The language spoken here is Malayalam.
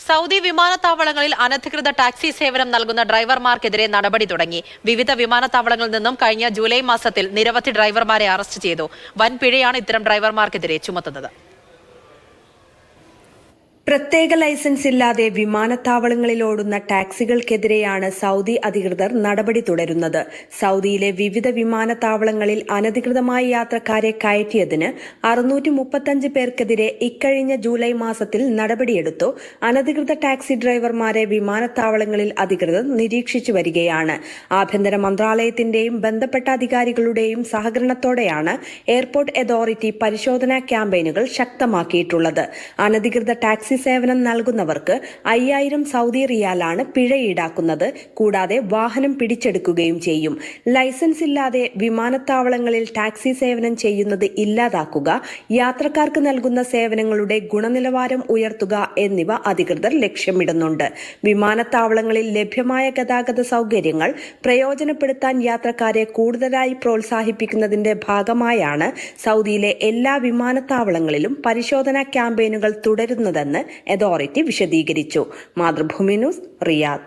സൗദി വിമാനത്താവളങ്ങളിൽ അനധികൃത ടാക്സി സേവനം നൽകുന്ന ഡ്രൈവർമാർക്കെതിരെ നടപടി തുടങ്ങി. വിവിധ വിമാനത്താവളങ്ങളിൽ നിന്നും കഴിഞ്ഞ ജൂലൈ മാസത്തിൽ നിരവധി ഡ്രൈവർമാരെ അറസ്റ്റ് ചെയ്തു. വൻ പിഴയാണ് ഇത്തരം ഡ്രൈവർമാർക്കെതിരെ ചുമത്തുന്നത്. പ്രത്യേക ലൈസൻസ് ഇല്ലാതെ വിമാനത്താവളങ്ങളിൽ ഓടുന്ന ടാക്സികൾക്കെതിരെയാണ് സൗദി അധികൃതർ നടപടി തുടരുന്നത്. സൗദിയിലെ വിവിധ വിമാനത്താവളങ്ങളിൽ അനധികൃതമായി യാത്രക്കാരെ കയറ്റിയതിന് 635 പേർക്കെതിരെ ഇക്കഴിഞ്ഞ ജൂലൈ മാസത്തിൽ നടപടിയെടുത്തു. അനധികൃത ടാക്സി ഡ്രൈവർമാരെ വിമാനത്താവളങ്ങളിൽ അധികൃതർ നിരീക്ഷിച്ചു വരികയാണ്. ആഭ്യന്തര മന്ത്രാലയത്തിന്റെയും ബന്ധപ്പെട്ട അധികാരികളുടെയും സഹകരണത്തോടെയാണ് എയർപോർട്ട് അതോറിറ്റി പരിശോധനാ ക്യാമ്പയിനുകൾ ശക്തമാക്കിയിട്ടുള്ളത്. അനധികൃത ടാക്സി സേവനം നൽകുന്നവർക്ക് 5000 സൗദി റിയാലാണ് പിഴ ഈടാക്കുന്നത്. കൂടാതെ വാഹനം പിടിച്ചെടുക്കുകയും ചെയ്യും. ലൈസൻസ് ഇല്ലാതെ വിമാനത്താവളങ്ങളിൽ ടാക്സി സേവനം ചെയ്യുന്നത് ഇല്ലാതാക്കുക, യാത്രക്കാർക്ക് നൽകുന്ന സേവനങ്ങളുടെ ഗുണനിലവാരം ഉയർത്തുക എന്നിവ അധികൃതർ ലക്ഷ്യമിടുന്നുണ്ട്. വിമാനത്താവളങ്ങളിൽ ലഭ്യമായ ഗതാഗത സൗകര്യങ്ങൾ പ്രയോജനപ്പെടുത്താൻ യാത്രക്കാരെ കൂടുതലായി പ്രോത്സാഹിപ്പിക്കുന്നതിന്റെ ഭാഗമായാണ് സൗദിയിലെ എല്ലാ വിമാനത്താവളങ്ങളിലും പരിശോധനാ ക്യാമ്പയിനുകൾ തുടരുന്നതെന്ന് അതോറിറ്റി വിശദീകരിച്ചു. Mathrubhumi news, Riyadh.